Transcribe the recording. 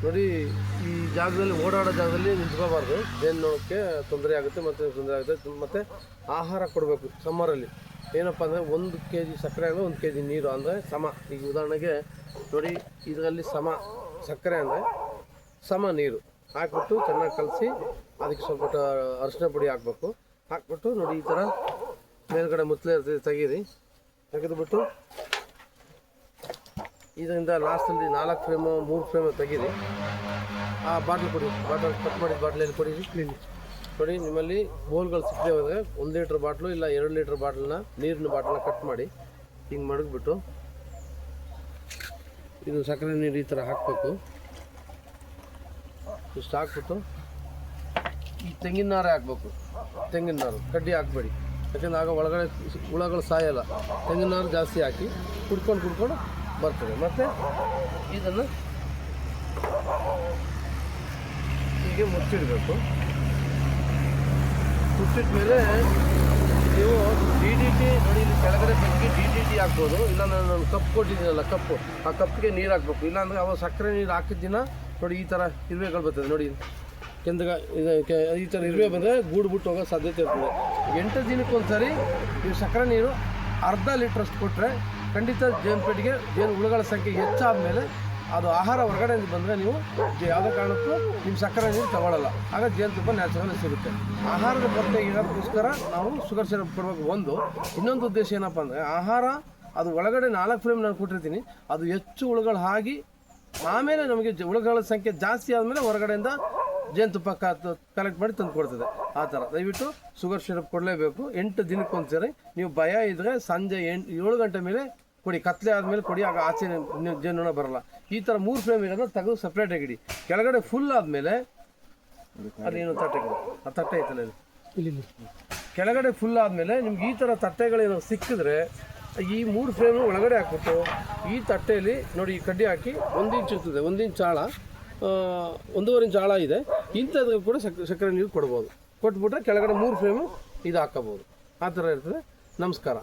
ನೋಡಿ, ಈ ಜಾಗದಲ್ಲಿ ಓಡಾಡೋ ಜಾಗದಲ್ಲಿ ನಿಂತ್ಕೋಬಾರ್ದು. ಜೇನು ನೋಡೋಕ್ಕೆ ತೊಂದರೆ ಆಗುತ್ತೆ ಮತ್ತು ಆಹಾರ ಕೊಡಬೇಕು. ಸಮ್ಮರಲ್ಲಿ ಏನಪ್ಪ ಅಂದರೆ 1 kg ಸಕ್ಕರೆ ಅಂದರೆ 1 kg ನೀರು ಅಂದರೆ ಸಮ. ಈಗ ಉದಾಹರಣೆಗೆ ನೋಡಿ, ಇದರಲ್ಲಿ ಸಮ ಸಕ್ಕರೆ ಅಂದರೆ ಸಮ ನೀರು ಹಾಕ್ಬಿಟ್ಟು ಚೆನ್ನಾಗಿ ಕಲಸಿ ಅದಕ್ಕೆ ಸ್ವಲ್ಪ ಅರಿಶಿನ ಪುಡಿ ಹಾಕ್ಬಿಟ್ಟು ನೋಡಿ, ಈ ಥರ ಮೇಲ್ಗಡೆ ಮುತ್ತಲೆ ಇರ್ತದೆ, ತೆಗೆದುಬಿಟ್ಟು ಇದರಿಂದ ಲಾಸ್ಟಲ್ಲಿ 4 ಫ್ರೇಮು 3 ಫ್ರೇಮು ತೆಗೀರಿ. ಆ ಬಾಟ್ಲ್ ಕಟ್ ಮಾಡಿದ ಬಾಟ್ಲಲ್ಲಿ ಕೊಡಿರಿ. ನೋಡಿ, ನಿಮ್ಮಲ್ಲಿ ಬೋಲ್ಗಳು ಸಿಕ್ಕದೆ ಹೋದರೆ 1 ಲೀಟ್ರ್ ಬಾಟ್ಲು ಇಲ್ಲ 2 ಲೀಟ್ರ್ ಬಾಟ್ಲನ್ನ ನೀರಿನ ಬಾಟ್ಲನ್ನ ಕಟ್ ಮಾಡಿ ಹಿಂಗೆ ಮಡಗ್ಬಿಟ್ಟು ಇದು ಸಕ್ಕರೆ ನೀರು ಈ ಥರ ಹಾಕಬೇಕು. ಇಷ್ಟು ಹಾಕ್ಬಿಟ್ಟು ಈ ತೆಂಗಿನ ನಾರೇ ಹಾಕ್ಬೇಕು. ತೆಂಗಿನ ನಾರು ಕಡ್ಡಿ ಹಾಕಬೇಡಿ, ಯಾಕೆಂದ್ರೆ ಆಗ ಒಳಗಡೆ ಹುಳಗಳು ಸಾಯಲ್ಲ. ತೆಂಗಿನ ನಾರು ಜಾಸ್ತಿ ಹಾಕಿ ಕುಡ್ಕೊಂಡು ಬರ್ತದೆ. ಮತ್ತು ಇದನ್ನು ಹೀಗೆ ಮುಚ್ಚಿಡಬೇಕು. ಮುಚ್ಚಿದ ಮೇಲೆ ನೀವು DDT ನೋಡಿ, ಇಲ್ಲಿ ಕೆಳಗಡೆ ಬೆಂಕಿ DDT ಹಾಕ್ಬೋದು. ಇಲ್ಲ ನಾನು ಕಪ್ ಕೊಟ್ಟಿದ್ದೀನಲ್ಲ, ಆ ಕಪ್ಪಿಗೆ ನೀರು ಹಾಕ್ಬೇಕು. ಇಲ್ಲಾಂದರೆ ಅವ ಸಕ್ಕರೆ ನೀರು ಹಾಕಿದ ದಿನ ನೋಡಿ ಈ ಥರ ಇರುವೆಗಳು ಬರ್ತದೆ. ನೋಡಿ, ಈ ಥರ ಇರುವೆ ಬಂದರೆ ಗೂಡು ಬಿಟ್ಟು ಹೋಗೋ ಸಾಧ್ಯತೆ ಇರ್ತದೆ. 8 ದಿನಕ್ಕೊಂದ್ಸರಿ ನೀವು ಸಕ್ಕರೆ ನೀರು ಅರ್ಧ ಲೀಟ್ರಷ್ಟು ಕೊಟ್ಟರೆ ಖಂಡಿತ ಜೇನುಪೆಟ್ಟಿಗೆ ಜೇನು ಹುಳುಗಳ ಸಂಖ್ಯೆ ಹೆಚ್ಚಾದ ಮೇಲೆ ಅದು ಆಹಾರ ಹೊರಗಡೆ ಬಂದರೆ ನೀವು ಯಾವುದೇ ಕಾರಣಕ್ಕೂ ನಿಮ್ಮ ಸಕ್ಕರೆ ನೀರು ತಗೊಳ್ಳಲ್ಲ. ಆಗ ಜೇನುತುಪ್ಪ ನ್ಯಾಚುರಲ್ ಸಿಗುತ್ತೆ. ಆಹಾರದ ಕೊರತೆ ಇರೋದಕ್ಕೋಸ್ಕರ ನಾವು ಶುಗರ್ ಸಿರಪ್ ಕೊಡಬೇಕು. ಇನ್ನೊಂದು ಉದ್ದೇಶ ಏನಪ್ಪ ಅಂದರೆ, ಆಹಾರ ಅದು ಒಳಗಡೆ 4 ಫ್ರೇಮ್ ನಾನು ಕೊಟ್ಟಿರ್ತೀನಿ, ಅದು ಹೆಚ್ಚು ಹುಳುಗಳು ಆಗಿ ಆಮೇಲೆ ನಮಗೆ ಹುಳುಗಳ ಸಂಖ್ಯೆ ಜಾಸ್ತಿ ಆದಮೇಲೆ ಹೊರಗಡೆಯಿಂದ ಜೇನುತುಪ್ಪ ಕಲೆಕ್ಟ್ ಮಾಡಿ ತಂದು ಕೊಡ್ತದೆ. ಆ ಥರ ದಯವಿಟ್ಟು ಶುಗರ್ ಸಿರಪ್ ಕೊಡಲೇಬೇಕು. 8 ದಿನಕ್ಕೊಂದ್ಸರಿ. ನೀವು ಭಯ ಇದ್ದರೆ ಸಂಜೆ 7 ಗಂಟೆ ಮೇಲೆ ಕೊಡಿ, ಕತ್ಲೆ ಆದಮೇಲೆ ಕೊಡಿ. ಆಗ ಆಚೆ ಜೇನುನೊಣ ಬರಲ್ಲ. ಈ ಥರ 3 ಫ್ರೇಮ್ ಇರೋದನ್ನ ತೆಗೆದು ಸಪ್ರೇಟಾಗಿ ಇಡಿ. ಕೆಳಗಡೆ ಫುಲ್ ಆದಮೇಲೆ ಅದೇನು ಆ ತಟ್ಟೆ ಐತಲ್ಲ ಇಲ್ಲಿ, ಕೆಳಗಡೆ ಫುಲ್ ಆದಮೇಲೆ ನಿಮ್ಗೆ ಈ ಥರ ತಟ್ಟೆಗಳೇನೋ ಸಿಕ್ಕಿದ್ರೆ ಈ 3 ಫ್ರೇಮು ಒಳಗಡೆ ಹಾಕ್ಬಿಟ್ಟು ಈ ತಟ್ಟೆಯಲ್ಲಿ ನೋಡಿ ಈ ಕಡ್ಡಿ ಹಾಕಿ 1 ಇಂಚ್ ಇರ್ತದೆ, 1 ಇಂಚ್ ಆಳ, 1.5 ಇಂಚ್ ಆಳ ಇದೆ. ಇಂಥದ್ದು ಕೂಡ ಸಕ್ಕರೆ ನೀರು ಕೊಡ್ಬೋದು. ಕೊಟ್ಬಿಟ್ರೆ ಕೆಳಗಡೆ 3 ಫ್ರೇಮು ಇದು ಹಾಕೋಬೋದು. ಆ ಥರ ಇರ್ತದೆ. ನಮಸ್ಕಾರ.